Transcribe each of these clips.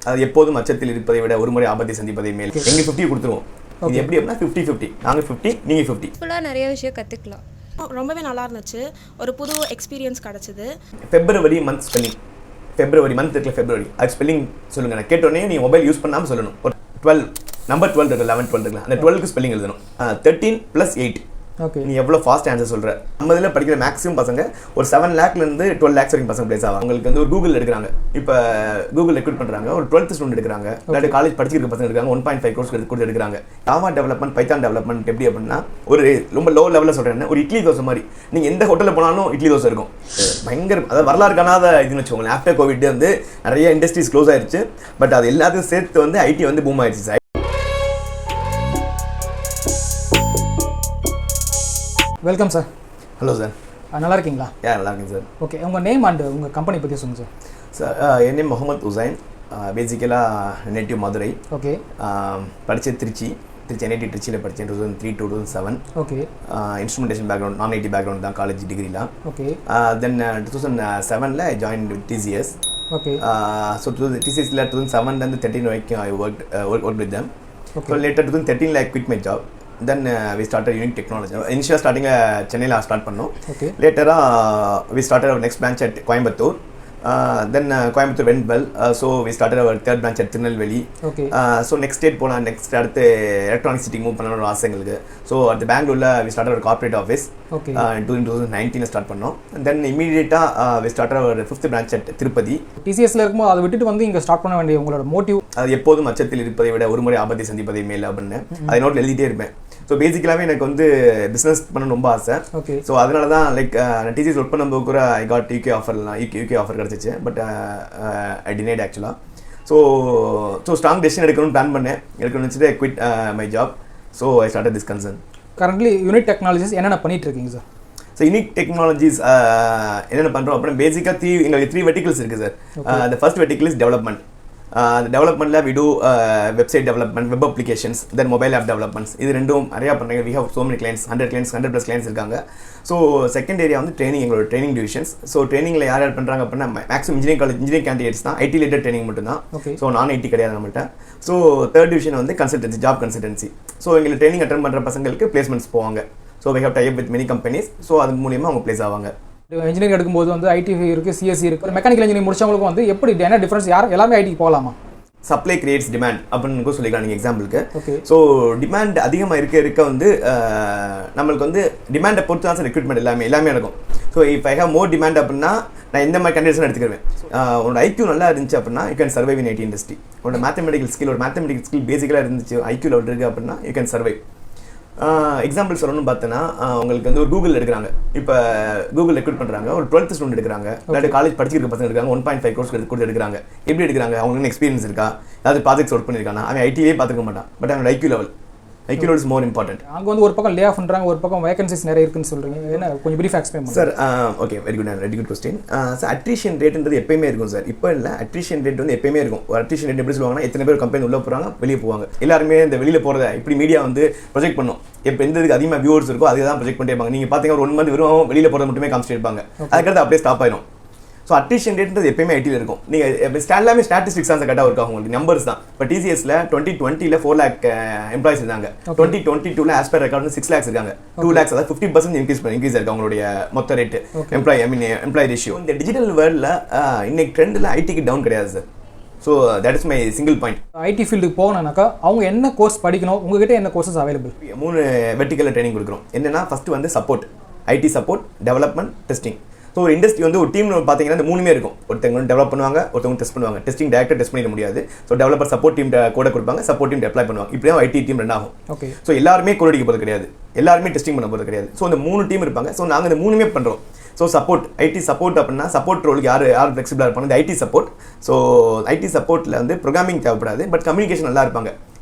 அது எப்போதும் அச்சத்தில் இருப்பதை விட ஒரு முறை ஆபத்தை சந்திப்பதை மேல் எங்க 50 கொடுத்துருவோம். இது எப்படி அப்படின்னா 50-50, நாங்கள் 50 நீங்கள் 50. ஃபுல்லாக நிறைய விஷயம் கற்றுக்கலாம். ரொம்பவே நல்லா இருந்துச்சு. ஒரு புது எக்ஸ்பீரியன்ஸ் கிடச்சிது. February month spelling, February month இருக்குல்ல, ஃபெப்ரவரி அது ஸ்பெல்லிங் சொல்லுங்கள். நான் கேட்டோடனே நீங்கள் மொபைல் யூஸ் பண்ணாமல் சொல்லணும். ஒரு 12 நம்பர் 12 இருக்கு, 11 12 இருக்குல்ல, அந்த 12க்கு ஸ்பெல்லிங் எழுதணும். 13 + 8. ஓகே, நீ எவ்வளோ ஃபாஸ்ட் ஆன்சர் சொல்கிற. நம்ம இதில் படிக்கிற மேக்ஸிமம் பசங்க ஒரு 7 lakhலேருந்து 12 lakhs வரைக்கும் பசங்க பிளேஸ் ஆகும். உங்களுக்கு வந்து ஒரு கூகுள் எடுக்கிறாங்க, இப்போ கூகுள் ரெக்ரூட் பண்ணுறாங்க, ஒரு 12th ஸ்டூடெண்ட் எடுக்கிறாங்க, இல்லாட்டி காலேஜ் படிச்சிருக்க பசங்க இருக்காங்க, 1.5 crores கொடுத்து எடுக்கிறாங்க. ஜாவா டெவலப்மெண்ட், பைத்தான் டெவலப்மெண்ட் எப்படி அப்படின்னா ஒரு ரொம்ப லோ லெவலில் சொல்கிறேன், ஒரு இட்லி தோசை மாதிரி. நீங்கள் எந்த ஹோட்டலில் போனாலும் இட்லி தோசை இருக்கும். பயங்கர அதாவது வரலாறு காணாத இதுன்னு வச்சுக்கோங்களேன். ஆஃப்டர் கோவிட் வந்து நிறைய இண்டஸ்ட்ரீஸ் க்ளோஸ் ஆயிடுச்சு, பட் அது எல்லாத்தையும் சேர்த்து வந்து ஐடி வந்து பூம் ஆயிடுச்சு sir. Welcome sir. Hello sir, நல்லா இருக்கீங்களா? நல்லா இருக்கேன் சார். ஓகே, உங்கள் நேம் அண்ட் உங்கள் கம்பெனி பற்றி சொல்லுங்கள் சார். சார் என் நேம் முகமது உசைன். பேசிக்கலாக நேட்டிவ் மதுரை. ஓகே. படித்தது திருச்சி NIT திருச்சியில் படித்தேன் 2003-2007. ஓகே. இன்ஸ்ட்ருமெண்டேஷன் பேக்ரவுண்ட், நான் ஐடி பேக்ரவுண்ட் தான், காலேஜ் டிகிரிலாம். Okay. Then 2007 join with TCS. Okay. So TCSல 2007 13 வரைக்கும் I work with them. So later 2013 I quit my job. Then we started Unique Technology. Initially starting சென்னையில் start பண்ணோம். Okay. Later we started our next branch at Coimbatore. Then Coimbatore went well. So we started our third branch at Tirunelveli. Okay. So next state போனால் next அடுத்து Electronic City move பண்ணணும் ஆசை எங்களுக்கு. So at பெங்களூரில் we started our corporate office. Okay. 2019 start பண்ணோம். Then immediately we started our 5th branch at Tirupati. TCSல இருக்கும்போது அதை விட்டுட்டு வந்து இங்கே ஸ்டார்ட் பண்ண வேண்டிய உங்களோட மோட்டிவ்? அது எப்போதும் அச்சத்தில் இருப்பதை விட ஒரு முறை ஆபத்தை சந்திப்பதை மேல் அப்படின்னு அதை நோட்டில் எழுதிட்டே இருப்பேன். ஸோ பேசிக்கலாகவே எனக்கு வந்து பிஸ்னஸ் பண்ண ரொம்ப ஆசை. ஓகே. ஸோ அதனால தான் லைக் நான் TCS ஒர்க் பண்ணும்போது கூட ஐ காட் UK ஆஃபர் கிடச்சிச்சு. பட் ஐ டினைட் ஆக்சுவலாக. ஸோ ஸ்ட்ராங் டெசிஷன் எடுக்கணும்னு பிளான் பண்ணேன். எடுக்கணும்னு வச்சுட்டு I quit my job. So I started this concern. Currently unique technologies என்னென்ன பண்ணிட்டு இருக்கீங்க சார்? ஸோ யூனிக் டெக்னாலஜிஸ் என்னென்ன பண்ணுறோம் அப்படின்னா பேசிக்காக எங்களுக்கு 3 verticals இருக்குது sir. The first vertical is development. The development we do website development, web applications, then mobile app developments. இது ரெண்டும் நிறையா பண்ணுறாங்க. We have so many clients, 100+ clients இருக்காங்க. ஸோ செகண்ட் ஏரியா வந்து ட்ரைனிங், எங்களோட ட்ரைனிங் டிவிஷன்ஸ். ஸோ ட்ரைனிங்கில் யார் பண்ணுறாங்க அப்படின்னா மேக்ஸிமம் இன்ஜினியரிங் கேண்டிடேட்ஸ் தான். IT ரிலேட்டட் ட்ரைனிங் மட்டும்தான். ஸோ நான் IT கிடையாது நம்மள்கிட்ட. ஸோ தேர்ட் டிவிஷன் வந்து கன்சல்டன்சி, ஜாப் கன்சல்டன்சி. ஸோ எங்களுக்கு ட்ரைனிங் அட்டன் பண்ணுற பசங்களுக்கு பிளேஸ்மெண்ட்ஸ் போவாங்க. So we have tie up with many companies. So அது மூலியமாக அவங்க பிளேஸ் ஆவாங்க. இன்ஜினியரிங் எடுக்கும்போது வந்து IT இருக்குது, CSE இருக்குது, மெக்கானிக்கல் இன்ஜினியரிங் முடிச்சவங்களுக்கு வந்து எப்படி என்ன டிஃபரன்ஸ்? எல்லாமே ஐடிக்கு போகலாமா? சப்ளை கிரியேட்ஸ் டிமாண்ட் அப்படின்னு சொல்லிக்கலாம் நீங்கள் எக்ஸாம்பிளுக்கு. ஓகே. ஸோ டிமாண்ட் அதிகமாக இருக்க வந்து நம்மளுக்கு வந்து டிமாண்டை பொறுத்து தான் சார் ரெக்ரூட்மெண்ட் எல்லாமே நடக்கும். ஸோ இப்போ ஐ ஹேவ் மோர் டிமாண்ட் அப்படின்னா நான் இந்த மாதிரி கேண்டிடேட்ஸ் எடுத்துக்கிறேன். உன்னோட IQ நல்லா இருந்துச்சு அப்படின்னா you can survive in IT industry. உன்னோட மேத்தமெட்டிக்கல் ஸ்கில் பேசிக்கலாக இருந்துச்சு, IQ லெவல் இருக்குது அப்படின்னா யூ கேன் சர்வைவ். எக்ஸாம்பிள் சொல்லணும்னு பார்த்தோன்னா உங்களுக்கு வந்து ஒரு கூகுள் எடுக்கிறாங்க, இப்போ கூகுள் ரெக்ரூட் பண்ணுறாங்க, ஒரு 12th ஸ்டூடெண்ட் எடுக்கிறாங்க, இல்லாட்டி காலேஜ் படிச்சிருக்க பசங்க இருக்காங்க, 1.5 crores கொடுத்து எடுக்கிறாங்க. எப்படி எடுக்கிறாங்க? அவங்களுக்கு எக்ஸ்பீரியன்ஸ் இருக்கா, அதாவது ப்ராஜெக்ட்ஸ் ஒர்க் பண்ணியிருக்காங்க, அவன் ஐடியே பார்த்துக்க மாட்டான். பட் அவனோட IQ level is more important. அங்கே வந்து ஒரு பக்கம் லே ஆஃப் பண்ணுறாங்க, ஒரு பக்கம் வேகன்சிஸ் நிறைய இருக்குன்னு சொல்கிறீங்க. என்ன கொஞ்சம் பிரீஃப் எக்ஸ்பிளைன் பண்ணுங்க sir. Okay, very good question sir. Attrition ரேட்ன்றது எப்பயுமே இருக்கும் சார். இப்போ இல்லை, அட்ரிஷன் ரேட் வந்து எப்பயுமே இருக்கும். ஒரு அட்ரிஷன் ரேட் எப்படி சொல்லுவாங்கன்னா, எத்தனை பேர் கம்பெனி உள்ளே போகிறாங்க, வெளியே போவாங்க. எல்லாருமே இந்த வெளியில் போகிறத இப்படி மீடியா வந்து ப்ரொஜெக்ட் பண்ணும். இப்போ எந்த இதுக்கு அதிகமாக வியூவர்ஸ் இருக்கோ அதுக்கு தான் ப்ரொஜெக்ட் பண்ணிட்டே இருப்பாங்க. நீங்கள் பார்த்தீங்கன்னா ஒரு 1 month வெறும் வெளியில் போகிறது மட்டுமே காமிச்சிட்டு இருப்பாங்க. அதுக்கடுத்து அப்படியே ஸ்டாப் ஆயிடும். ஸோ அட்ரிஷன் ரேட்ன்றது எப்பயுமே ஐடியில் இருக்கும். நீங்கள் எல்லாமே ஸ்டாட்டிஸ்டிக்ஸ் தான் கரெக்டாக ஒர்க் ஆகும், உங்களுக்கு நம்பர்ஸ் தான். இப்போ TCSல 2020 4 lakh எம்ப்ளாயிஸ் இருந்தாங்க. 2022 ஆஸ் பர் ரெக்கார்ட் 6 lakhs இருக்காங்க. 2 lakhs, அதாவது 50% இன்க்ரீஸ் இருக்கு அவங்களுடைய மொத்த ரேட்டு, எம்ப்ளாய் ரேஷியோ. இந்த டிஜிட்டல் வேர்ல்டில் இன்னைக்கு ட்ரெண்டில் ஐடிக்கு டவுன் கிடையாது sir. So that is my single point. IT ஃபீல்டுக்கு போகணுன்னாக்கா அவங்க என்ன கோர்ஸ் படிக்கணும்? உங்ககிட்ட என்ன கோர்சஸ் அவைலபிள்? 3 வெர்டிக்கல் ட்ரைனிங் கொடுக்குறோம். என்னன்னா ஃபர்ஸ்ட் வந்து support, IT support, development, testing. So ஒரு இண்டஸ்ட்ரி வந்து ஒரு டீம் பார்த்தீங்கன்னா இந்த 3மே இருக்கும். ஒருத்தவங்க டெவலப் பண்ணுவாங்க, ஒருத்தவங்க டெஸ்ட் பண்ணுவாங்க. டெஸ்டிங் டேரக்டாக டெஸ்ட் பண்ணிட முடியாது. ஸோ டெவலப்பர் சப்போர்ட் டீம் கூட கொடுப்பாங்க, சப்போர்ட் டீம் அப்ளை பண்ணுவாங்க. இப்படி தான் IT டீம் ரன் ஆகும். ஓகே. ஸோ எல்லாருமே கோட் அடிக்க போகிறது கிடையாது, எல்லாருமே டெஸ்டிங் பண்ண போகிறது கிடையாது. ஸோ இந்த 3 டீம் இருப்பாங்க. ஸோ நாங்கள் இந்த 3மே பண்ணுறோம். ஸோ சப்போர்ட், IT சப்போர்ட் அப்படின்னா சப்போர்ட் ரோலுக்கு யார் ஃப்ளெக்சிபிளாக இருப்பாங்க, இந்த IT சப்போர்ட். ஸோ IT சப்போர்ட்டில் வந்து ப்ரோக்ராமிங் தேவைப்படாது, பட் கம்யூனிகேஷன் நல்லா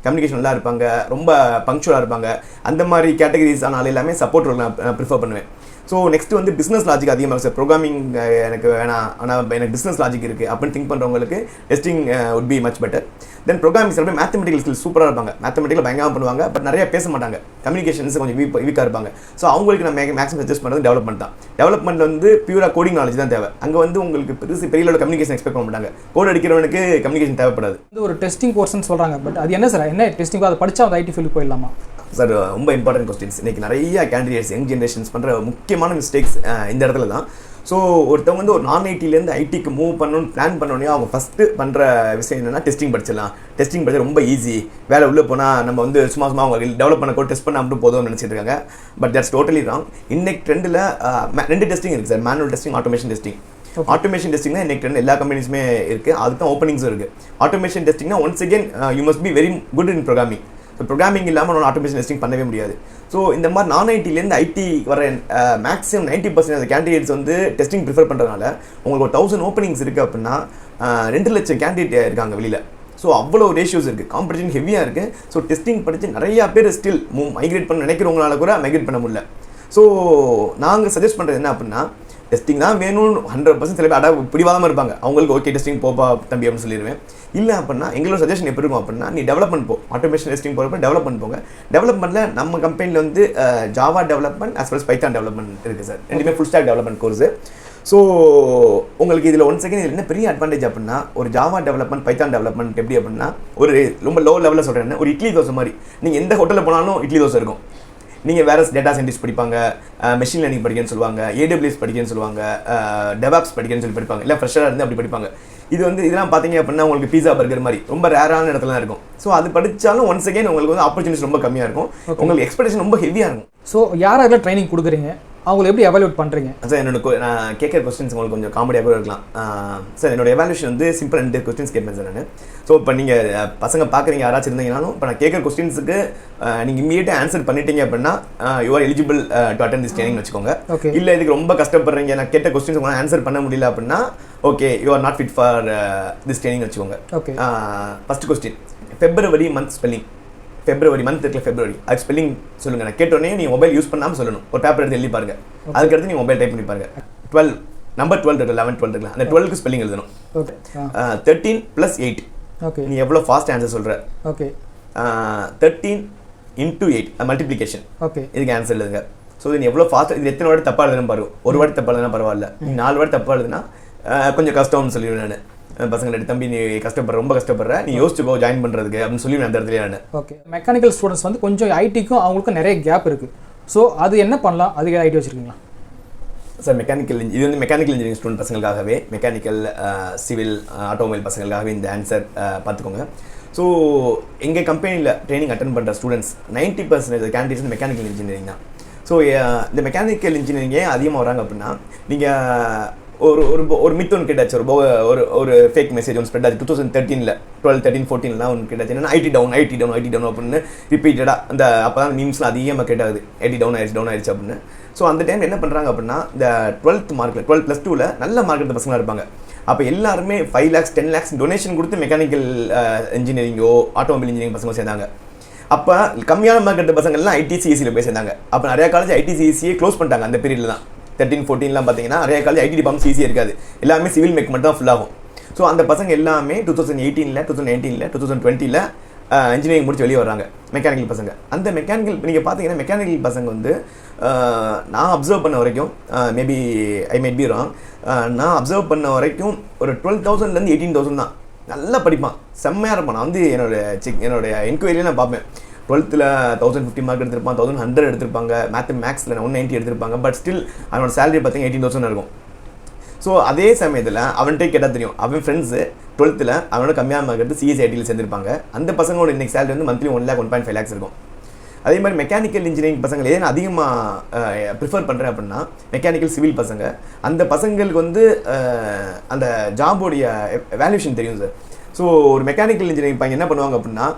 இருப்பாங்க, ரொம்ப பங்க்சுவலாக இருப்பாங்க. அந்த மாதிரி கேட்டகரிஸ் ஆனாலும் எல்லாமே சப்போர்ட் ரோல் நான் ப்ரிஃபர் பண்ணுவேன். ஸோ நெக்ஸ்ட் வந்து பிஸ்னஸ் லாஜிக் அதிகமாக இருக்குது சார். ப்ரோக்ராமிங் எனக்கு வேணாம், ஆனால் எனக்கு பிஸ்னஸ் லாஜிக் இருக்குது அப்படின்னு திங்க் பண்ணுறவங்களுக்கு testing would be much better. Then programming சில பேர் மேத்தமெட்டிக்கல் ஸ்கில்ஸ் சூப்பராக இருப்பாங்க, மேத்தமெட்டிக்கல் பயங்கரமாக பண்ணுவாங்க, பட் நிறைய பேச மாட்டாங்க, கம்யூனிகேஷன்ஸ் கொஞ்சம் வீக்காக இருப்பாங்க. ஸோ அவங்களுக்கு நம்ம மேக்ஸிமம் சஜஸ்ட் பண்ணுறது டெவலப்மெண்ட் தான். டெவலப்மெண்ட் வந்து பியூராக கோடிங் நாலேஜ் தான் தேவை. அங்கே வந்து உங்களுக்கு பெரிய லெவலில் கம்யூனிகேஷன் எக்ஸ்பெக்ட் பண்ண மாட்டாங்க. கோட் அடிக்கிறவனுக்கு கம்யூனிகேஷன் தேவைப்படாது. இது ஒரு டெஸ்டிங் கோர்ஸ்னு சொல்கிறாங்க, பட் அது என்ன சார், என்ன டெஸ்டிங்? அதை படித்தா அந்த ஐடி ஃபீல்டு போயிடலாமா சார்? ரொம்ப இம்பார்ட்டன்ட் கொஸ்டின்ஸ். இன்றைக்கி நிறைய கேண்டிடேட்ஸ் யங் ஜென்ரேஷன்ஸ் பண்ணுற முக்கியமான மிஸ்டேக்ஸ் இந்த இடத்துல தான். ஸோ ஒருத்தவங்க வந்து ஒரு நான் ஐடிலேருந்து ஐடிக்கு மூவ் பண்ணணும்னு பிளான் பண்ணோன்னே அவங்க ஃபஸ்ட்டு பண்ணுற விஷயம் என்னென்னா டெஸ்டிங் படிச்சிடலாம், டெஸ்டிங் படிச்சா ரொம்ப ஈஸி, வேலை உள்ளே போனால் நம்ம வந்து சும்மா அவங்க டெவலப் பண்ண கூட டெஸ்ட் பண்ண மட்டும் போதும்னு நினச்சிட்டு இருக்காங்க. But that's totally wrong. இன்னைக்கு ட்ரெண்டில் 2 டெஸ்டிங் இருக்குது sir, manual testing, automation testing. Automation testing தான் இன்னைக்கு ட்ரெண்ட் எல்லா கம்பெனிஸுமே இருக்குது, அதுக்கு தான் ஓப்பனிங்ஸும் இருக்குது. ஆட்டோமேஷன் டெஸ்டிங்னா once again you must be very good in programming. So programming இல்லாமல் நம்ம ஆட்டோமேஷன் டெஸ்டிங் பண்ணவே முடியாது. ஸோ இந்த மாதிரி நான் ஐடிலேருந்து ஐடி வர மேக்ஸிமம் 90% அந்த கேண்டிடேட்ஸ் வந்து டெஸ்டிங் ப்ரிஃபர் பண்ணுறதுனால உங்களுக்கு ஒரு 1000 ஓப்பனிங்ஸ் இருக்குது அப்படின்னா 2 லட்சம் கேண்டிடேட் இருக்காங்க வெளியில். ஸோ அவ்வளோ ரேஷியோஸ் இருக்குது, காம்படிஷன் ஹெவியாக இருக்குது. ஸோ டெஸ்டிங் படித்து நிறையா பேர் ஸ்டில் மைக்ரேட் பண்ண நினைக்கிறவங்களால கூட மைக்ரேட் பண்ண முடியல. ஸோ நாங்கள் சஜஸ்ட் பண்ணுறது என்ன அப்படின்னா, டெஸ்டிங் தான் வேணும்னு 100% சில பேர் பிடிவாதமாக இருப்பாங்க. அவங்களுக்கு ஓகே டெஸ்டிங் போப்பா தம்பி அப்படின்னு சொல்லிடுவேன். இல்லை அப்படின்னா எங்களோட சஜஷன் எப்படி இருக்கும் அப்படின்னா, நீ டெவலப்மெண்ட் போ, ஆட்டோமேஷன் டெஸ்டிங் போகிறப்ப டெவலப்மெண்ட் போங்க. டெவலப்மெண்ட்டில் நம்ம கம்பெனியில் வந்து Java development as well as Python development இருக்குது சார். ரெண்டுமே full stock development course. So உங்களுக்கு இதில் ஒன் செகண்ட் இதில் என்ன பெரிய அட்வான்டேஜ் அப்படின்னா, ஒரு ஜாவா டெவலப்மெண்ட் பைத்தான் டெவலப்மெண்ட் எப்படி அப்படின்னா, ஒரு ரொம்ப லோ லெவலில் சொல்கிறேன், ஒரு இட்லி தோசை மாதிரி. நீங்கள் எந்த ஹோட்டலில் போனாலும் இட்லி தோசை இருக்கும். நீங்கள் வேறு டேட்டா சயின்டிஸ்ட் படிப்பாங்க, மெஷின் லேர்னிங் படிக்கணும்னு சொல்லுவாங்க, AWS படிக்கணும்னு சொல்லுவாங்க, டெவாப்ஸ் படிக்கணும்னு சொல்லி படிப்பாங்க, இல்லை ஃப்ரெஷராக இருந்து அப்படி படிப்பாங்க. இது வந்து இதெல்லாம் பார்த்தீங்க அப்படின்னா உங்களுக்கு பீஸா பர்கர் மாதிரி ரொம்ப ரேரான இடத்துல தான் இருக்கும். ஸோ அது படித்தாலும் ஒன்ஸ் அகேன் உங்களுக்கு வந்து ஆப்பர்ச்சுனிட்டிஸ் ரொம்ப கம்மியாக இருக்கும், உங்களுக்கு எக்ஸ்பெக்டேஷன் ரொம்ப ஹெவியாக இருக்கும். ஸோ யாரெல்லாம் ட்ரைனிங் கொடுக்குறீங்க, அவங்களை எப்படி எவாலுவேட் பண்ணுறீங்க சார்? நான் கேட்குற கொஸ்டின்ஸ் உங்களுக்கு கொஞ்சம் காமெடியாக கூட இருக்கலாம் சார். என்னோட எவாலுவேஷன் வந்து சிம்பிள் 2 கொஸ்டின்ஸ் கேட்பேன் சார் நான். ஸோ இப்போ நீங்கள் பசங்க பார்க்குறீங்க யாராச்சும் இருந்தீங்கனாலும், இப்போ நான் கேட்குற கொஸ்டின்ஸுக்கு நீங்கள் இமீடியட்டாக ஆன்சர் பண்ணிட்டீங்க அப்படின்னா you are eligible to attend this training வச்சுக்கோங்க. இல்லை இதுக்கு ரொம்ப கஷ்டப்படுறீங்க, நான் கேட்ட கொஸ்டின்ஸ் உங்களால் ஆன்சர் பண்ண முடியல அப்படின்னா okay you are not fit for this training வச்சுக்கோங்க. First question, February month spelling. February month இருக்குல்ல, ஃபெப்ரவரி அது ஸ்பெல்லிங் சொல்லுங்கள். நான் கேட்டோடனே நீங்கள் மொபைல் யூஸ் பண்ணாமல் சொல்லணும். ஒரு பேப்பர் எடுத்து எழுதி பாருங்க, அதுக்கடுத்து நீங்கள் மொபைல் டைப் பண்ணி பாருங்க. 12 நம்பர் 12 இருக்கு, 11 12 இருக்குல்ல, அந்த 12க்கு ஸ்பெல்லிங் எழுதணும். 13 + 8. நீ எவ்வளோ ஃபாஸ்ட் ஆன்சர் சொல்கிற. 13 × 8 மல்டிப்ளிகேஷன். இதுக்கு ஆன்சர் எழுதுங்க. ஸோ நீ எவ்வளோ ஃபாஸ்ட், இது எத்தனை வாட்டி தப்பாக எழுதுனா பாருங்க. ஒரு வாட்டி தப்பாக எழுதுனா பரவாயில்ல, நீ 4 வாட்டி தப்பாக எழுதுனா கொஞ்சம் கஷ்டம்னு சொல்லிடுவேன் நான். பசங்க தம்பி நீ ரொம்ப கஷ்டப்படுற, நீ யோசிச்சுக்கோ ஜாயின் பண்ணுறதுக்கு அப்படின்னு சொல்லி அந்த இடத்துல நான். ஓகே, மெக்கானிக்கல் ஸ்டூடெண்ட்ஸ் வந்து கொஞ்சம் ஐடிக்கும் அவங்களுக்கும் நிறைய கேப் இருக்குது. ஸோ அது என்ன பண்ணலாம், அதுக்கு ஐடி வச்சுருக்கீங்களா சார்? மெக்கானிக்கல் இது வந்து மெக்கானிக்கல் இன்ஜினியரிங் ஸ்டூடெண்ட் பசங்களுக்காகவே, மெக்கானிக்கல் சிவில் ஆட்டோமொபைல் பசங்களுக்காகவே இந்த ஆன்சர் பார்த்துக்கோங்க. ஸோ எங்கள் கம்பெனியில் ட்ரைனிங் அட்டன் பண்ணுற ஸ்டூடெண்ட்ஸ் 90% கேண்டிடேட்ஸ் மெக்கானிக்கல் இன்ஜினியரிங் தான். ஸோ இந்த மெக்கானிக்கல் இன்ஜினியரிங்கே அதிகமாக வராங்க அப்படின்னா, நீங்கள் ஒரு மித் ஒன்று கேட்டாச்சு, ஒரு ஃபேக் மெசேஜ் ஒன்று ஸ்ப்ரெட் ஆச்சு 2013 12 13 14 ஒன்று கேட்டாச்சு. என்னன்னா ஐடி டவுன் அப்படின்னு ரிப்பீட்டடாக அந்த அப்போ தான் மீம்ஸ்லாம் அதிகமாக கேட்டாது, ஐடி டவுன் ஆயிடுச்சு அப்படின்னு. ஸோ அந்த டைம் என்ன பண்ணுறாங்க அப்படின்னா, இந்த 12th மார்க்கில் 12+2ல் நல்ல மார்க் எடுத்த பசங்களாக இருப்பாங்க. அப்போ எல்லாருமே 5 lakhs 10 lakhs டொனேஷன் கொடுத்து மெக்கானிக்கல் இன்ஜினியரிங்கோ ஆட்டோமொபைல் இன்ஜினியரிங் பசங்க சேர்ந்தாங்க. அப்போ கம்மியான மார்க் எடுத்த பசங்கள்லாம் ITCSEயில் போய் சேர்ந்தாங்க. அப்போ நிறையா காலேஜ் ITCSE க்ளோஸ் பண்ணிட்டாங்க அந்த பீரியடில் தான். 13 14 பார்த்தீங்கன்னா நிறைய காலேஜ் ஐடி டிபார்ட்மெண்ட் ஈஸியாக இருக்காது, எல்லாமே சிவில் மேக் மட்டும் தான் ஃபுல் ஆகும். ஸோ அந்த பசங்க எல்லாமே 2018 2019 2020 இன்ஜினியரிங் முடிச்சு வெளியே வர்றாங்க மெக்கானிக்கல் பசங்க. அந்த மெக்கானிக்கல் நீங்கள் பார்த்தீங்கன்னா மெக்கானிக்கல் பசங்க வந்து நான் அப்சர்வ் பண்ண வரைக்கும், maybe I might be wrong, நான் அப்சர்வ் பண்ண வரைக்கும் ஒரு 12,000 18,000 தான் நல்லா படிப்பான், செம்மையாக இருப்பான். நான் வந்து என்னோட என்கொயரியில் நான் பார்ப்பேன். 12th 1050 மார்க் எடுத்திருப்பான், 1100 எடுத்திருப்பாங்க, மேக்ஸில் 190 எடுத்திருப்பாங்க. பட் ஸ்டில் அவனோட சேலரி பார்த்தீங்கன்னா 18,000 இருக்கும். ஸோ அதே சமயத்தில் அவன்கிட்ட கேட்டால் தெரியும், அவன் ஃப்ரெண்ட்ஸு 12th அவனோட கம்மியான மார்க் எடுத்து CSITயில் சேர்ந்துருப்பாங்க. அந்த பசங்களோட இன்றைக்கி சேலரி வந்து மந்த்லி 1 lakh 1.5 lakhs இருக்கும். அதே மாதிரி மெக்கானிக்கல் இன்ஜினியரிங் பசங்களை ஏன் அதிகமாக ப்ரிஃபர் பண்ணுறேன் அப்படின்னா, மெக்கானிக்கல் சிவில் பசங்க, அந்த பசங்களுக்கு வந்து அந்த ஜாபோடைய வேல்யூஷன் தெரியும் சார். ஸோ ஒரு மெக்கானிக்கல் இன்ஜினியரிங் பையன் என்ன பண்ணுவாங்க அப்படின்னா,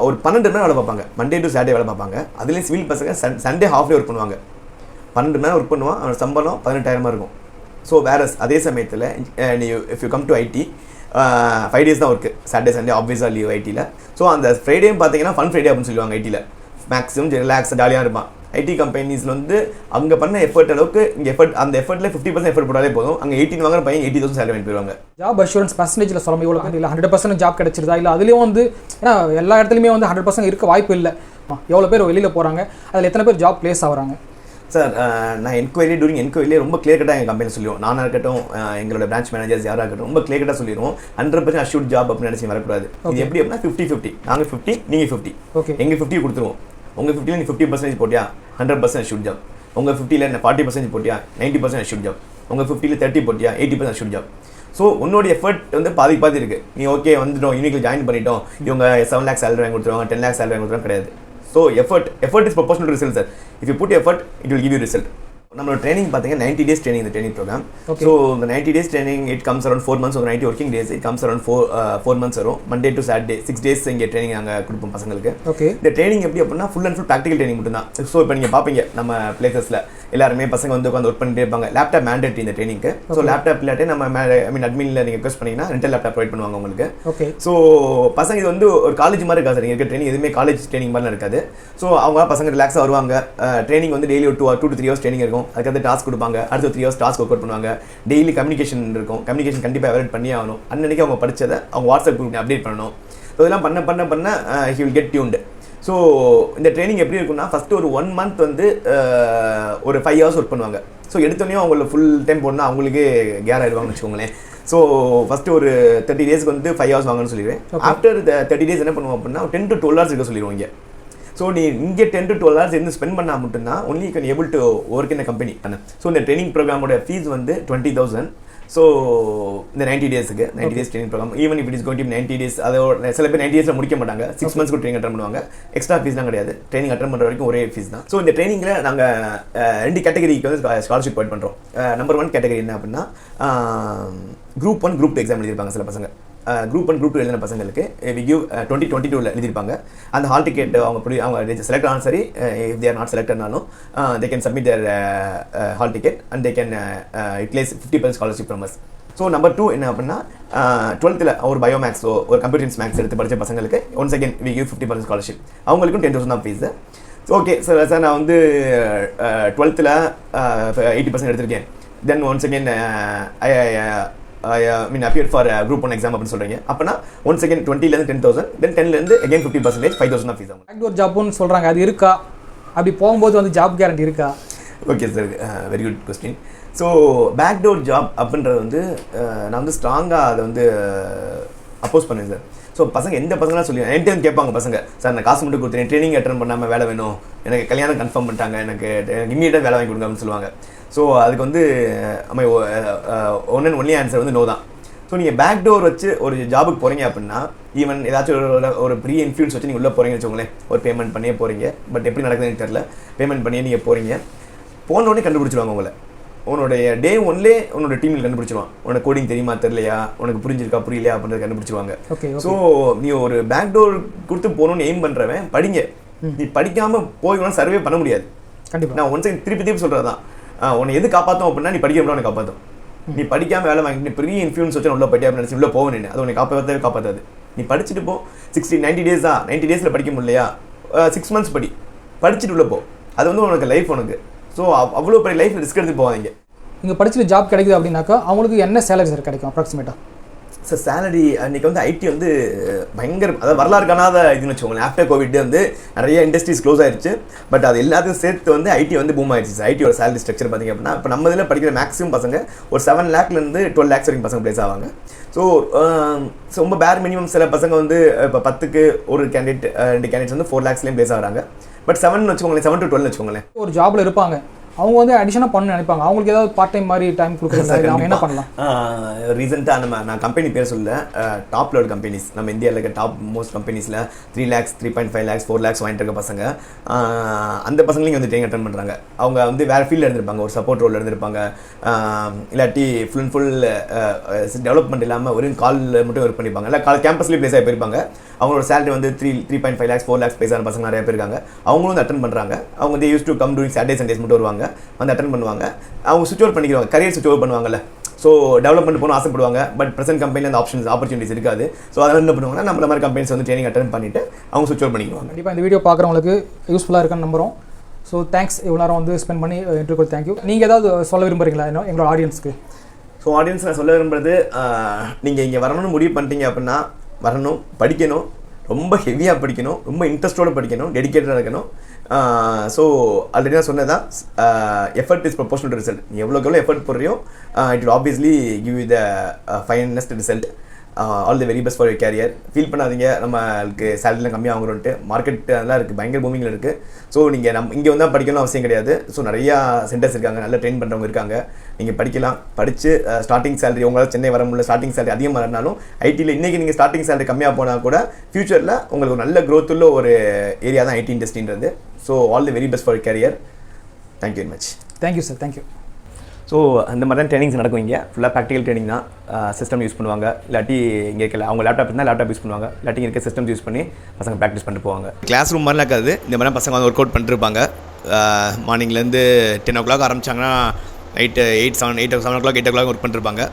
ஒரு 12 மணி நேரம் வேலை பார்ப்பாங்க, மண்டே டு சாட்டர்டே வேலை பார்ப்பாங்க. அதுலேயும் சிவில் பசங்க சண்டே ஹாஃப் டே ஒர்க் பண்ணுவாங்க, 12 மணி நேரம் ஒர்க் பண்ணுவான், அவனோட சம்பளம் 18,000 இருக்கும். ஸோ வேறு அதே சமயத்தில் நீ if you come to IT 5 days தான் ஒர்க்கு, சாட்டர்டே சண்டே ஆப்வியஸாக லீவ் ஐடியில். ஸோ அந்த ஃப்ரைடேயும் பார்த்தீங்கன்னா ஃபன் ஃப்ரைடே அப்படின்னு சொல்லுவாங்க ஐடியில். மேக்ஸிமம் ரிலாக்ஸ் ஜாலியாக இருப்பான். ஐடி கம்பெனிஸில் வந்து அங்கே பண்ண எஃபர்ட் அளவுக்கு இங்கே எஃபர்ட் அந்த எஃபர்ட்டில் 50% எஃபர்ட் போட்டாலே போதும். அங்கே 18 வாங்குற பையன் 80,000 சேலரி வாங்கி போயிடுவாங்க. ஜாப் அஷூரன்ஸ் பர்சன்டேஜில் சொல்ல இவ்வளோ இல்லை 100% ஜாப் கிடைச்சிருதா இல்லை அதுலேயும் வந்து ஏன்னா எல்லா இடத்துலையுமே வந்து 100% இருக்க வாய்ப்பு இல்லை. எவ்வளோ பேர் வெளியில் போகிறாங்க, அதில் எத்தனை பேர் ஜாப் பிளேஸ் ஆகுறாங்க? சார் நான் டூரிங் என்கொயரிலே ரொம்ப கிளியர் கட்டாக எங்கள் கம்பெனி சொல்லிடுவோம். நானாக இருக்கட்டும், எங்களோட பிரான்ச் மேனேஜர்ஸ் யாராக இருக்கட்டும், ரொம்ப கிளியர் கட்டாக சொல்லிடுவோம். 100% அஷ்யூர்ட் ஜாப் அப்படின்னு நினச்சி வரக்கூடாது. இது எப்படி அப்படின்னா 50-50. நாங்கள் 50, நீங்கள் 50. ஓகே, எங்கள் 50 கொடுத்துருவோம். உங்கள் 50ல நீ 50% போட்டியா 100% அஷ்யூர்ட் ஜாப். உங்கள் 50ல 40% போட்டியா 90% அஷ்யூர்ட் ஜாப். உங்கள் 50ல 30 போட்டியா 80% அஷ்யூர்ட் ஜாப். ஸோ உன்னோட எஃபர்ட் வந்து பாதி இருக்குது. நீ ஓகே வந்துட்டோம், யூனிக்கில் ஜாயின் பண்ணிட்டோம், இவங்க 7 lakhs சேலரி வாங்கி கொடுத்துருவாங்க, 10 lakhs சேலரி வாங்கி கொடுத்துருவாங்க, கிடையாது. So effort is proportional to result sir. If you put effort it will give you result. நம்மளோட ட்ரைனிங் பார்த்தீங்கன்னா 90 days ட்ரைனிங் இந்த ட்ரைனிங் ப்ரோக்ராம். ஸோ இந்த 90 days training it comes around 4 months. ஒரு 90 working days it comes around 4 months வரும். Monday to Saturday 6 days இங்கே training நாங்கள் கொடுப்போம் பசங்களுக்கு. ஓகே, இந்த ட்ரைனிங் எப்படி அப்படின்னா full and full practical training மட்டும் தான். ஸோ இப்போ நீங்கள் பார்ப்பீங்க நம்ம பிளேசஸில் எல்லாருமே பசங்க வந்து உட்காந்து ஒர்க் பண்ணிட்டே இருப்பாங்க. லேப்டாப் மேண்டேட்ரி இந்த ட்ரைனிங்க்கு. ஸோ லேப்டாப் இல்லாட்டே நம்ம அட்மினில் நீங்கள் ரிக்வெஸ்ட் பண்ணிங்கன்னா ரெண்டல் லேப்டாப் ப்ரொவைட் பண்ணுவாங்க உங்களுக்கு. ஓகே, ஸோ பசங்க இது வந்து ஒரு காலேஜ் மாதிரி இருக்காது. நீங்கள் இருக்க ட்ரைனிங் எதுவுமே காலேஜ் ட்ரைனிங் மாதிரிலாம் இருக்காது. ஸோ அவங்க பசங்க ரிலாக்ஸாக வருவாங்க. ட்ரைனிங் வந்து டெய்லி ஒரு 2 to 3 hours ட்ரைனிங் இருக்கும். அதுக்கு டாஸ்க் கொடுப்பாங்க. அடுத்த 3 hours டாஸ்க் ஒர்க் அவுட் பண்ணுவாங்க. டெய்லி கம்யூனிகேஷன் இருக்கும். கம்யூனிகேஷன் கண்டிப்பாக அவாய்ட் பண்ணி ஆகணும். அன்னைக்கு அவங்க படித்ததை அவங்க வாட்ஸ்அப் குரூப் அப்டேட் பண்ணணும். ஸோ இதெல்லாம் பண்ண he will get tuned. So இந்த ட்ரைனிங் எப்படி இருக்குன்னா ஃபஸ்ட்டு ஒரு 1 month வந்து ஒரு 5 hours ஒர்க் பண்ணுவாங்க. ஸோ எடுத்தோடனே அவங்கள ஃபுல் டைம் போடணும் அவங்களுக்கே கேர் ஆகிடுவாங்கன்னு வச்சுக்கோங்களேன். ஸோ ஃபஸ்ட்டு ஒரு 30 days வந்து 5 hours வாங்கன்னு சொல்லிடுவேன். ஆஃப்டர் 30 days என்ன பண்ணுவோம் அப்படின்னா 10 to 12 hours இருக்க சொல்லிடுவோம் இங்கே. ஸோ நீ இங்கே 10 to 12 hours இருந்து ஸ்பெண்ட் பண்ணால் மட்டும்தான் only can able to work in company. So இந்த ட்ரைனிங் ப்ரோக்ராமோட ஃபீஸ் வந்து 20,000. ஸோ இந்த 90 daysக்கு 90 days training program even it is going to 90 days. அதோட சில பேர் 90 daysல முடிக்க மாட்டாங்க. 6 months ட்ரைனிங் அட்டன் பண்ணுவாங்க. எக்ஸ்ட்ரா ஃபீஸ்லாம் கிடையாது. ட்ரைனிங் அட்டன் பண்ணுற வரைக்கும் ஒரே ஃபீஸ் தான். ஸோ இந்த ட்ரைனிங்கில் நாங்கள் 2 கேட்டகரிக்கு வந்து ஸ்காலர்ஷிப் ப்ரொவைட் பண்ணுறோம். நம்பர் 1 கேட்டகரி என்ன அப்படின்னா Group 1 Group 2 எக்ஸாம் எழுதியிருப்பாங்க சில பசங்க. Group 1 Group 2 எழுதின பசங்களுக்கு we give 2022 எழுதியிருப்பாங்க. அந்த ஹால் டிக்கெட் அவங்க செலக்ட் ஆனால் சரி, if they are not selected நாலும் they can submit their hall ticket and they can utilize 50% scholarship from us. So number 2 என்ன அப்படின்னா 12th ஒரு பயோமேக்ஸோ ஒரு கம்ப்யூட்டர் சயின்ஸ் மேக்ஸ் எடுத்து படித்த பசங்களுக்கு once again we give 50% scholarship. அவங்களுக்கும் 10,000 தான் ஃபீஸு. ஓகே சார் நான் வந்து 12th 80% எடுத்திருக்கேன். Then once again appeared for Group 1 exam அப்படின்னு சொல்கிறீங்க. அப்போனா ஒன்ஸ் அகேன் 20லேருந்து 10,000, தென் 10லேருந்து அகேன் 50%, 5,000 தான் ஃபீஸ் ஆகும். பேக்டோர் ஜாப்னு சொல்கிறாங்க, அது இருக்கா? அப்படி போகும்போது வந்து ஜாப் கேரண்டி இருக்கா? Okay sir, very good question. So backdoor job அப்படின்றது வந்து நான் வந்து ஸ்ட்ராங்காக அதை வந்து அப்போஸ் பண்ணேன் சார். ஸோ பசங்க எந்த பசங்களாம் சொல்லி என்கிட்ட கேட்பாங்க பசங்க, சார் நான் காசு மட்டும் கொடுத்துறேன், ட்ரைனிங் அட்டன் பண்ணாமல் வேலை வேணும், எனக்கு கல்யாணம் கன்ஃபார்ம் பண்ணிட்டாங்க, எனக்கு இம்மீடியட்டாக வேலை வாங்கி கொடுங்க அப்படின்னு சொல்லுவாங்க. ஸோ அதுக்கு வந்து ஒன் அண்ட் ஒன்லி ஆன்சர் வந்து நோ தான். ஸோ நீங்கள் பேக்டோர் வச்சு ஒரு ஜாபுக்கு போகிறீங்க அப்படின்னா ஈவன் ஏதாச்சும் ஒரு ப்ரீ இன்ஃப்ளூயன்ஸ் வச்சு நீங்கள் உள்ளே போகிறீங்கன்னு வச்சுக்கோங்களேன். ஒரு பேமெண்ட் பண்ணியே போகிறீங்க, பட் எப்படி நடக்குதுன்னு தெரியல. பேமெண்ட் பண்ணியே நீங்கள் போகிறீங்க, போனோடனே கண்டுபிடிச்சிருவாங்க உங்களை. உன்னுடைய டே ஒன்லே உன்னோட டீமில் கண்டுபிடிச்சிருவான். உனக்கு கோடிங் தெரியுமா தெரியலையா, உனக்கு புரிஞ்சிருக்கா புரியலையா அப்படின்றத கண்டுபிடிச்சிருவாங்க. ஸோ நீ ஒரு பேக்டோர் கொடுத்து போகணுன்னு எய்ம் பண்ணுறவன் படிங்க. நீ படிக்காமல் போய்க்கணும் சர்வே பண்ண முடியாது. கண்டிப்பாக நான் ஒன்ஸ் திருப்பி சொல்கிறது தான், உன்னை எது காப்பாற்றும் அப்படின்னா நீ படிக்க உனக்கு காப்பாற்றும். நீ படிக்காமல் வேலை வாங்கிட்டு பெரிய இன்ஃப்ளூயன்ஸ் வச்சு உள்ள போயிட்டே நினச்சி உள்ள போவேன், அது உனக்கு காப்பாற்றாது. நீ படிச்சுட்டு போ. 90 days தான், 90 daysல படிக்க முடியலையா 6 months படிச்சுட்டு உள்ள போ. அது வந்து உனக்கு லைஃப் உனக்கு. ஸோ அவ்வளோ பெரிய லைஃப் ரிஸ்க் எடுத்து போவாங்க. நீங்கள் படிச்சுட்டு ஜாப் கிடைக்குது அப்படின்னாக்கா அவங்களுக்கு என்ன சேலரி சார் கிடைக்கும் அப்ராக்சிமேட்டாக? சார் சேலரி அன்றைக்கி வந்து ஐடி வந்து பயங்கர, அதாவது வரலாறு காணாத இதுன்னு வச்சுக்கோங்களேன். ஆஃப்டர் கோவிட் வந்து நிறைய இண்டஸ்ட்ரீஸ் க்ளோஸ் ஆயிடுச்சு. பட் அது எல்லாத்தையும் சேர்த்து வந்து ஐடி வந்து பூம் ஆயிடுச்சு. ஐடியோட சேலரி ஸ்ட்ரக்சர் பார்த்திங்க அப்படின்னா இப்போ நம்ம இதில் படிக்கிற மேக்ஸிமம் பசங்க ஒரு 7 lakhலேருந்து 12 lakhs வரைக்கும் பசங்க பிளேஸ் ஆவாங்க. ஸோ ரொம்ப பேர் மினிமம் சில பசங்க வந்து இப்போ 10க்கு ஒரு கேண்டிடேட் 2 கேண்டிடேட்ஸ் வந்து 4 lakhsலேயும் பிளேஸ் ஆகிறாங்க. பட் 7 வச்சுக்கோங்களேன், 7 to 12 வச்சுக்கோங்களேன். ஒரு ஜாபில் இருப்பாங்க, அவங்க வந்து அடிஷனாக பண்ண நினைப்பாங்க. அவங்களுக்கு ஏதாவது பார்ட் டைம் மாதிரி டைம் கொடுக்குறாங்க, அவங்க என்ன பண்ணலாம்? ரீசெண்டாக நான் கம்பெனி பேர் சொல்ல, டாப் லோட் கம்பெனிஸ் நம்ம இந்தியாவில் இருக்க டாப் மோஸ்ட் கம்பெனிஸில் 3 lakhs 3.5 lakhs 4 lakhs வாங்கிட்டு இருக்க பசங்க, அந்த பசங்களையும் வந்து ட்ரைனிங் அட்டன் பண்ணுறாங்க. அவங்க வந்து வேறு ஃபீல்டில் இருந்திருப்பாங்க, ஒரு சப்போர்ட் ரோலில் இருந்திருப்பாங்க, இல்லாட்டி ஃபுல் அண்ட் ஃபுல் டெவலப்மெண்ட் இல்லாமல் ஒரு காலில் மட்டும் ஒர்க் பண்ணியிருப்பாங்க, இல்லை கேம்பஸ்லேயே பிளேஸ் ஆகி போயிருப்பாங்க. அவங்களோட சேலரி வந்து 3.5 lakhs 4 lakhs பேசான பசங்க நிறைய பேர் இருக்காங்க. அவங்களும் வந்து அட்டன் பண்ணுறாங்க. அவங்க வந்து use to come during Saturday Sundays மட்டும் வருவாங்க, வந்து அட்டன் பண்ணுவாங்க. அவங்க சுவிச் ஓவர் பண்ணிக்கிறாங்க, கரியர் சுவிச் ஓவர் பண்ணுவாங்கல்ல. ஸோ டெவலப்மெண்ட் போகணும் ஆசைப்படுவாங்க, பட் ப்ரெசென்ட் கம்பெனியில் அந்த ஆப்பர்ச்சுனிட்டிஸ் இருக்காது. ஸோ அதனால் என்ன பண்ணுவாங்கன்னா நம்மள மாதிரி கம்பெனிஸ் வந்து ட்ரைனிங் அட்டன் பண்ணிவிட்டு அவங்க சுவிச் ஓவர் பண்ணிக்குவாங்க. கண்டிப்பாக இந்த வீடியோ பார்க்குறவங்களுக்கு யூஸ்ஃபுல்லாக இருக்குன்னு நம்புகிறோம். ஸோ தேங்க்ஸ் இவ்வளோ நேரம் வந்து ஸ்பெண்ட் பண்ணி இன்டர்வியூ தேங்க்யூ. நீங்கள் ஏதாவது சொல்ல விரும்புகிறீங்களா இன்னும் எங்களோட ஆடியன்ஸ்க்கு? ஸோ ஆடியன்ஸ் நான் சொல்ல விரும்புறது, நீங்கள் இங்கே வரணும்னு முடிவு பண்ணிட்டீங்க அப்படின்னா வரணும், படிக்கணும், ரொம்ப ஹெவியாக படிக்கணும், ரொம்ப இன்ட்ரெஸ்ட்டோடு படிக்கணும், டெடிக்கேட்டடாக இருக்கணும். ஸோ ஆல்ரெடி நான் சொன்னதான், effort is proportional to result. நீ எவ்வளோக்கு எவ்வளோ எஃபர்ட் போடுறியோ it will obviously give you the finest result. All the very best for your career. Feel பண்ணாதீங்க நம்மளுக்கு சேலரிலாம் கம்மியாக வாங்குறோன்ட்டு. மார்க்கெட் அதெல்லாம் இருக்குது, பயங்கர பூமிங்கில் இருக்குது. ஸோ நீங்கள் இங்கே வந்தால் படிக்கணும் அவசியம் கிடையாது. ஸோ நிறையா சென்டர்ஸ் இருக்காங்க, நல்லா ட்ரெயின் பண்ணுறவங்க இருக்காங்க. நீங்கள் படிக்கலாம், படித்து ஸ்டார்டிங் சேலரி உங்களால் சென்னை வர முடியல, ஸ்டார்டிங் சேலரி அதிகமாக இருந்தாலும் ஐடியில் இன்றைக்கி நீங்கள் ஸ்டார்டிங் சேலரி கம்மியாக போனால் கூட ஃபியூச்சரில் உங்களுக்கு நல்ல க்ரோத் உள்ள ஒரு ஏரியா தான் ஐடி இண்டஸ்ட்ரின்றது. So all the very best for your career. Thank you very much. Thank you sir, thank you. So அந்த மாதிரி தான் ட்ரைனிங்ஸ் நடக்கும் இங்கே. ஃபுல்லாக ப்ராக்டிகல் ட்ரைனிங் தான். சிஸ்டம் யூஸ் பண்ணுவாங்க, இல்லாட்டி இங்கே இருக்கல அவங்க லேப்டாப் இருந்தால் லேப்டாப் யூஸ் பண்ணுவாங்க, இல்லாட்டி இங்கே இருக்க சிஸ்டம் யூஸ் பண்ணி பசங்க ப்ராக்டிஸ் பண்ணிட்டு போவாங்க. கிளாஸ் ரூம் மாதிரிலாம் இருக்காது. இந்த மாதிரி பசங்க வந்து ஒர்க் அவுட் பண்ணிருப்பாங்க. மார்னிங்லேருந்து 10 o'clock ஆரம்பிச்சாங்கன்னா நைட்டு 7 o'clock ஒர்க் பண்ணிருப்பாங்க.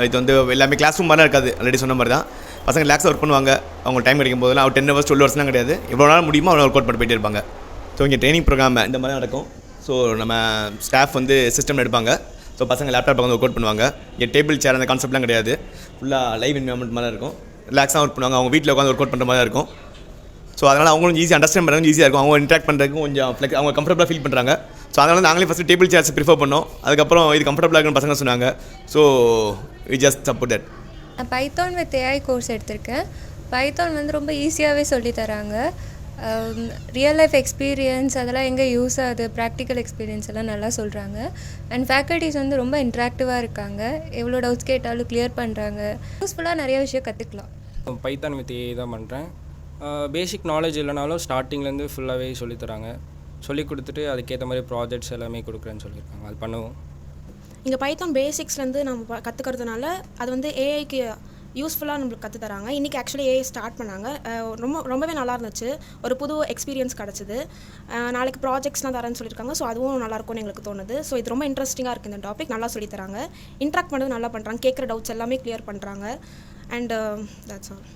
இது வந்து எல்லாமே கிளாஸ் ரூம் மாதிரிலாம் இருக்காது. ஆல்ரெடி சொன்ன மாதிரி தான் பசங்க ரிலாக்ஸாக ஒர்க் பண்ணுவாங்க. அவங்க டைம் கிடைக்கும் போதெல்லாம் 10 hours 12 hours கிடையாது. எவ்வளோ நாள் முடியுமோ அவ்வளோ ஒர்க் அவுட் பண்ணி போயிட்டே இருப்பாங்க. ஸோ இங்கே ட்ரைனிங் ப்ரோக்ராம் இந்த மாதிரி நடக்கும். ஸோ நம்ம ஸ்டாஃப் வந்து சிஸ்டம் எடுப்பாங்க. ஸோ பசங்க லேப்டாப் வந்து ஒர்க் அவுட் பண்ணுவாங்க. இங்கே டேபிள் சேர் அந்த கான்செப்ட்லாம் கிடையாது. ஃபுல்லாக லைவ் என்வயர்மெண்ட் மாதிரி இருக்கும். ரிலாக்ஸாக ஒர்க் பண்ணுவாங்க. அவங்க வீட்டில் உட்காந்து ஒர்க் அவுட் பண்ணுற மாதிரி இருக்கும். ஸோ அதனால் அவங்களும் ஈஸியாக அண்டர்ஸ்டாண்ட் பண்ணுறது ஈஸியாக இருக்கும். அவங்க இன்ட்ராக்ட் பண்ணுறதுக்கு கொஞ்சம் அவங்க கம்ஃபர்டபுளாக ஃபீல் பண்ணுறாங்க. ஸோ அதனால் நாங்களே ஃபஸ்ட்டு டேபிள் சேர்ஸ் ப்ரிஃபர் பண்ணோம். அதுக்கப்புறம் இது கம்ஃபர்டபுளாக இருக்குன்னு பசங்க சொன்னாங்க. So we just support that. நான் பைத்தான் வித் ஏஐ கோர்ஸ் எடுத்திருக்கேன். பைத்தான் வந்து ரொம்ப ஈஸியாகவே சொல்லித்தராங்க. ரியல் லைஃப் எக்ஸ்பீரியன்ஸ் அதெல்லாம் எங்கே யூஸ் ஆகுது, ப்ராக்டிக்கல் எக்ஸ்பீரியன்ஸ் எல்லாம் நல்லா சொல்கிறாங்க. அண்ட் ஃபேக்கல்ட்டிஸ் வந்து ரொம்ப இன்ட்ராக்டிவாக இருக்காங்க. எவ்வளோ டவுட்ஸ் கேட்டாலும் கிளியர் பண்ணுறாங்க. யூஸ்ஃபுல்லாக நிறைய விஷயம் கற்றுக்கலாம். பைத்தான் வித் ஏஐ தான் பண்ணுறேன். பேசிக் நாலேஜ் இல்லைனாலும் ஸ்டார்டிங்லேருந்து ஃபுல்லாகவே சொல்லித்தராங்க. சொல்லி கொடுத்துட்டு அதுக்கேற்ற மாதிரி ப்ராஜெக்ட்ஸ் எல்லாமே கொடுக்குறேன்னு சொல்லியிருக்காங்க. அது பண்ணுவோம். இங்கே பைத்தான் பேசிக்ஸ்லேருந்து நம்ம கற்றுக்கிறதுனால அது வந்து ஏஐக்கு யூஸ்ஃபுல்லாக நம்மளுக்கு கற்று தராங்க. இன்றைக்கி ஆக்சுவலி ஏஐ ஸ்டார்ட் பண்ணாங்க. ரொம்பவே நல்லா இருந்துச்சு. ஒரு புது எக்ஸ்பீரியன்ஸ் கிடச்சிது. நாளைக்கு ப்ராஜெக்ட்ஸ்லாம் தரேன்னு சொல்லியிருக்காங்க. ஸோ அதுவும் நல்லாயிருக்கும்னு எங்களுக்கு தோணுது. ஸோ இது ரொம்ப இன்ட்ரெஸ்டிங்காக இருக்குது. இந்த டாபிக் நல்லா சொல்லித்தராங்க. இன்ட்ராக்ட் பண்ணுறது நல்லா பண்ணுறாங்க. கேட்குற டவுட்ஸ் எல்லாமே கிளியர் பண்ணுறாங்க. And that's all.